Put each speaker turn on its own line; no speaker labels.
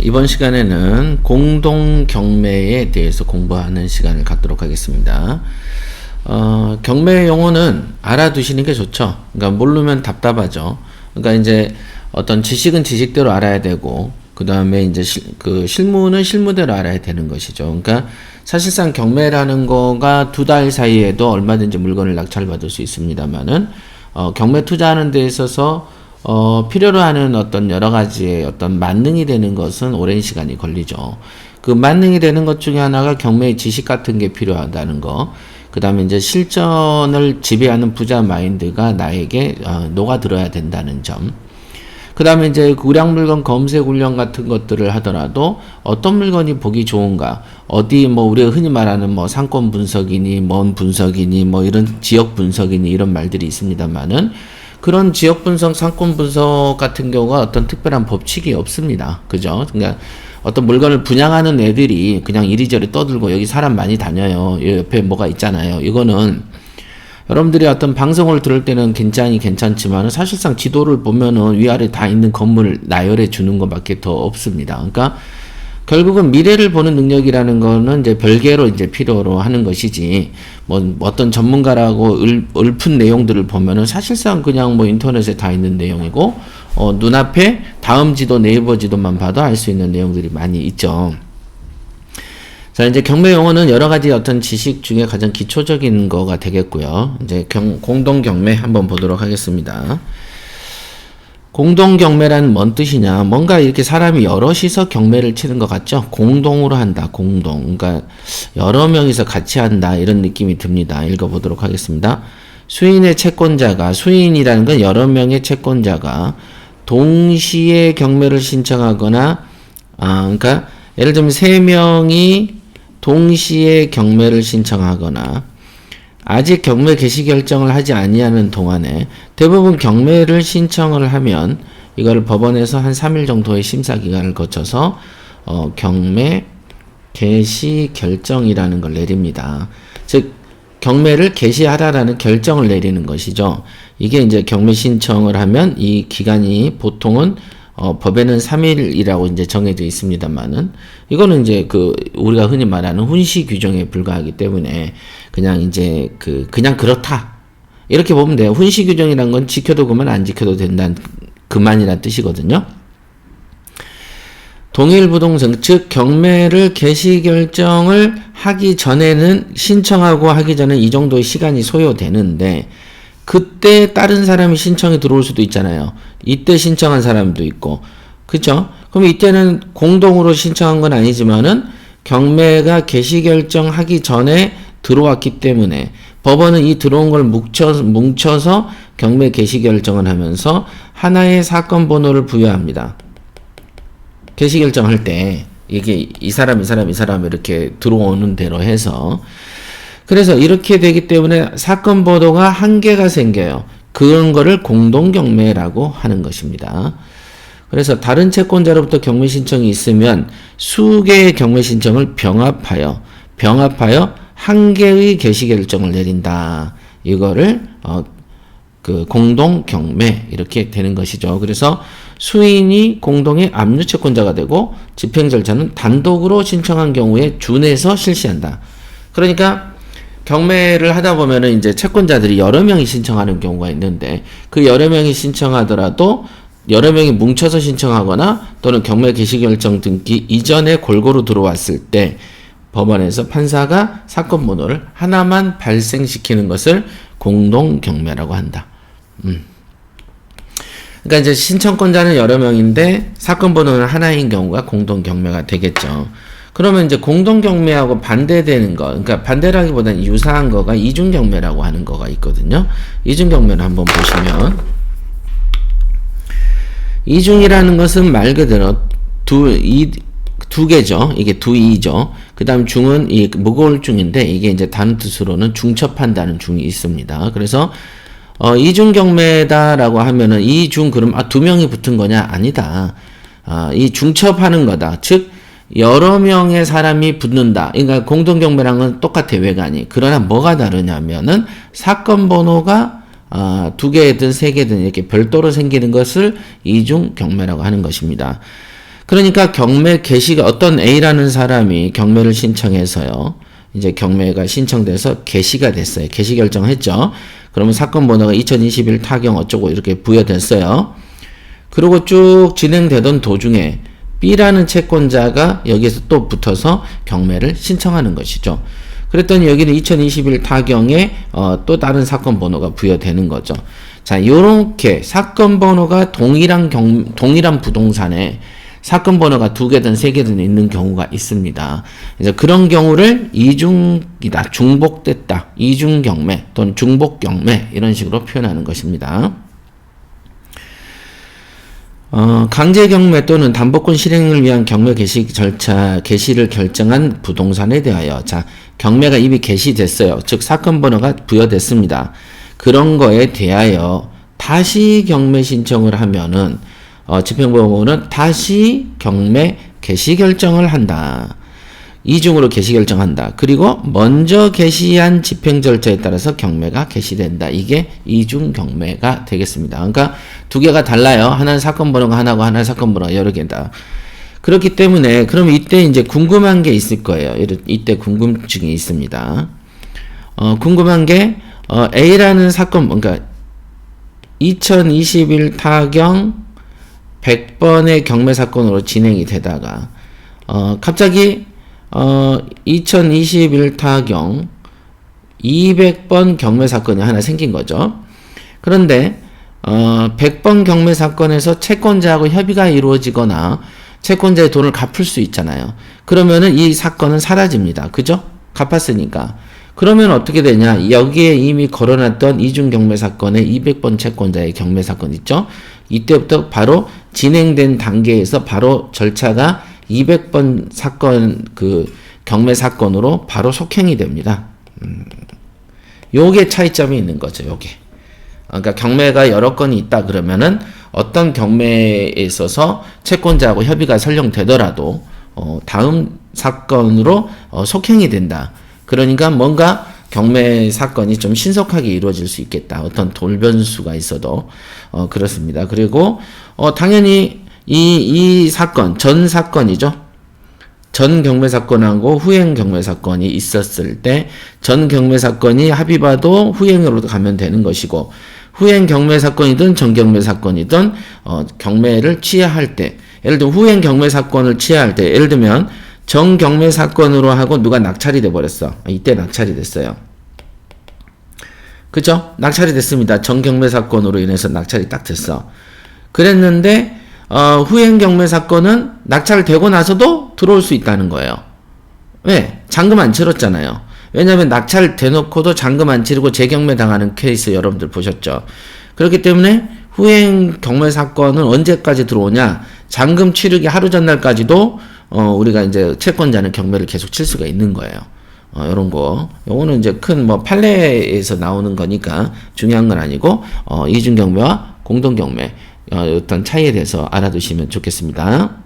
이번 시간에는 공동경매에 대해서 공부하는 시간을 갖도록 하겠습니다. 경매 용어는 알아두시는 게 좋죠. 그러니까 모르면 답답하죠. 그러니까 이제 어떤 지식은 지식대로 알아야 되고, 그 다음에 이제 실무는 실무대로 알아야 되는 것이죠. 그러니까 사실상 경매라는 거가 2달 사이에도 얼마든지 물건을 낙찰받을 수 있습니다만은, 경매 투자하는 데 있어서 필요로 하는 어떤 여러 가지의 어떤 만능이 되는 것은 오랜 시간이 걸리죠. 그 만능이 되는 것 중에 하나가 경매의 지식 같은 게 필요하다는 거. 그 다음에 이제 실전을 지배하는 부자 마인드가 나에게 녹아들어야 된다는 점. 그 다음에 이제 우량 물건 검색 훈련 같은 것들을 하더라도 어떤 물건이 보기 좋은가, 어디 뭐 우리가 흔히 말하는 뭐 상권 분석이니 뭔 분석이니 뭐 이런 지역 분석이니 이런 말들이 있습니다만은, 그런 지역 분석, 상권 분석 같은 경우가 어떤 특별한 법칙이 없습니다. 그죠? 그러니까 어떤 물건을 분양하는 애들이 그냥 이리저리 떠들고 여기 사람 많이 다녀요, 이 옆에 뭐가 있잖아요. 이거는 여러분들이 어떤 방송을 들을 때는 굉장히 괜찮지만 사실상 지도를 보면은 위아래 다 있는 건물을 나열해 주는 것밖에 더 없습니다. 그러니까 결국은 미래를 보는 능력이라는 거는 이제 별개로 이제 필요로 하는 것이지, 뭐 어떤 전문가라고 읊은 내용들을 보면은 사실상 그냥 뭐 인터넷에 다 있는 내용이고, 눈앞에 다음 지도, 네이버 지도만 봐도 알 수 있는 내용들이 많이 있죠. 자, 이제 경매 용어는 여러 가지 어떤 지식 중에 가장 기초적인 거가 되겠고요. 이제 공동 경매 한번 보도록 하겠습니다. 공동 경매란 뭔 뜻이냐? 뭔가 이렇게 사람이 여럿이서 경매를 치는 것 같죠? 공동으로 한다, 공동. 그러니까 여러 명이서 같이 한다, 이런 느낌이 듭니다. 읽어보도록 하겠습니다. 수인의 채권자가, 수인이라는 건 여러 명의 채권자가 동시에 경매를 신청하거나, 그러니까 예를 들면 3명이 동시에 경매를 신청하거나, 아직 경매 개시 결정을 하지 아니하는 동안에, 대부분 경매를 신청을 하면 이걸 법원에서 한 3일 정도의 심사 기간을 거쳐서 경매 개시 결정이라는 걸 내립니다. 즉 경매를 개시하라라는 결정을 내리는 것이죠. 이게 이제 경매 신청을 하면 이 기간이 보통은 법에는 3일이라고 이제 정해져 있습니다만은, 이거는 이제 우리가 흔히 말하는 훈시 규정에 불과하기 때문에 그냥 이제 그냥 그렇다, 이렇게 보면 돼요. 훈시 규정이란 건 지켜도 그만, 안 지켜도 된다는 그만이란 뜻이거든요. 동일 부동산, 즉 경매를 개시 결정을 하기 전에는, 신청하고 하기 전에 이 정도의 시간이 소요되는데, 그때 다른 사람이 신청이 들어올 수도 있잖아요. 이때 신청한 사람도 있고, 그쵸? 그럼 이때는 공동으로 신청한 건 아니지만은 경매가 개시 결정하기 전에 들어왔기 때문에 법원은 이 들어온 걸 뭉쳐서 경매 개시 결정을 하면서 하나의 사건 번호를 부여합니다. 개시 결정할 때 이게 이 사람 이렇게 들어오는 대로 해서, 그래서 이렇게 되기 때문에 사건 번호가 한 개가 생겨요. 그런 거를 공동경매라고 하는 것입니다. 그래서 다른 채권자로부터 경매 신청이 있으면 수개의 경매 신청을 병합하여 한 개의 개시 결정을 내린다. 이거를 공동경매 이렇게 되는 것이죠. 그래서 수인이 공동의 압류 채권자가 되고, 집행 절차는 단독으로 신청한 경우에 준해서 실시한다. 그러니까 경매를 하다 보면은 이제 채권자들이 여러 명이 신청하는 경우가 있는데, 그 여러 명이 신청하더라도 여러 명이 뭉쳐서 신청하거나 또는 경매 개시 결정 등기 이전에 골고루 들어왔을 때 법원에서 판사가 사건 번호를 하나만 발생시키는 것을 공동 경매라고 한다. 그러니까 이제 신청권자는 여러 명인데 사건 번호는 하나인 경우가 공동 경매가 되겠죠. 그러면 이제 공동경매하고 반대되는 거, 그러니까 반대라기보다는 유사한 거가 이중경매라고 하는 거가 있거든요. 이중경매를 한번 보시면, 이중이라는 것은 말 그대로 두 개죠. 이게 두이죠. 그 다음 중은 이 무거울 중인데, 이게 이제 다른 뜻으로는 중첩한다는 중이 있습니다. 그래서 이중경매다라고 하면은 이중 그럼 2명이 붙은 거냐? 아니다. 이 중첩하는 거다. 즉 여러 명의 사람이 붙는다. 그러니까 공동경매랑은 똑같아, 외관이. 그러나 뭐가 다르냐면은 사건 번호가 2개든 3개든 이렇게 별도로 생기는 것을 이중경매라고 하는 것입니다. 그러니까 경매 개시가 어떤 A라는 사람이 경매를 신청해서요. 이제 경매가 신청돼서 개시가 됐어요. 개시 결정했죠. 그러면 사건 번호가 2021 타경 어쩌고 이렇게 부여됐어요. 그리고 쭉 진행되던 도중에 B라는 채권자가 여기에서 또 붙어서 경매를 신청하는 것이죠. 그랬더니 여기는 2021 타경에 또 다른 사건 번호가 부여되는 거죠. 자, 요렇게 사건 번호가 동일한 부동산에 사건 번호가 2개든 3개든 있는 경우가 있습니다. 그래서 그런 경우를 이중이다, 중복됐다, 이중경매 또는 중복경매 이런 식으로 표현하는 것입니다. 강제경매 또는 담보권 실행을 위한 경매 개시 절차, 개시를 결정한 부동산에 대하여, 자, 경매가 이미 개시됐어요. 즉, 사건 번호가 부여됐습니다. 그런 거에 대하여 다시 경매 신청을 하면은, 집행법원은 다시 경매 개시 결정을 한다. 이중으로 개시 결정한다. 그리고 먼저 개시한 집행 절차에 따라서 경매가 개시된다. 이게 이중 경매가 되겠습니다. 그러니까 2개가 달라요. 하나는 사건 번호가 하나고 하나는 사건 번호가 여러 개다. 그렇기 때문에 그럼 이때 이제 궁금한 게 있을 거예요. 이때 궁금증이 있습니다. 궁금한 게 A라는 사건, 그러니까 2021 타경 100번의 경매 사건으로 진행이 되다가 갑자기 2021 타경 200번 경매 사건이 하나 생긴 거죠. 그런데 100번 경매 사건에서 채권자하고 협의가 이루어지거나 채권자의 돈을 갚을 수 있잖아요. 그러면은 이 사건은 사라집니다. 그죠? 갚았으니까. 그러면 어떻게 되냐? 여기에 이미 걸어놨던 이중 경매 사건의 200번 채권자의 경매 사건 있죠? 이때부터 바로 진행된 단계에서 바로 절차가 200번 사건, 경매 사건으로 바로 속행이 됩니다. 요게 차이점이 있는 거죠, 요게. 그러니까 경매가 여러 건이 있다 그러면은 어떤 경매에 있어서 채권자하고 협의가 설령되더라도, 다음 사건으로, 속행이 된다. 그러니까 뭔가 경매 사건이 좀 신속하게 이루어질 수 있겠다. 어떤 돌변수가 있어도, 그렇습니다. 그리고, 당연히 이 사건, 전 사건이죠. 전 경매 사건하고 후행 경매 사건이 있었을 때, 전 경매 사건이 합의봐도 후행으로 가면 되는 것이고, 후행 경매 사건이든 전 경매 사건이든, 경매를 취하할 때, 예를 들면 후행 경매 사건을 취하할 때, 예를 들면, 전 경매 사건으로 하고 누가 낙찰이 돼버렸어. 이때 낙찰이 됐어요. 그죠? 낙찰이 됐습니다. 전 경매 사건으로 인해서 낙찰이 딱 됐어. 그랬는데, 후행 경매 사건은 낙찰되고 나서도 들어올 수 있다는 거예요. 왜? 잔금 안 치렀잖아요. 왜냐면 낙찰 대놓고도 잔금 안 치르고 재경매 당하는 케이스 여러분들 보셨죠? 그렇기 때문에 후행 경매 사건은 언제까지 들어오냐? 잔금 치르기 하루 전날까지도 우리가 이제 채권자는 경매를 계속 칠 수가 있는 거예요. 요런 거. 요거는 이제 큰 판례에서 나오는 거니까 중요한 건 아니고, 이중 경매와 공동 경매, 어떤 차이에 대해서 알아두시면 좋겠습니다.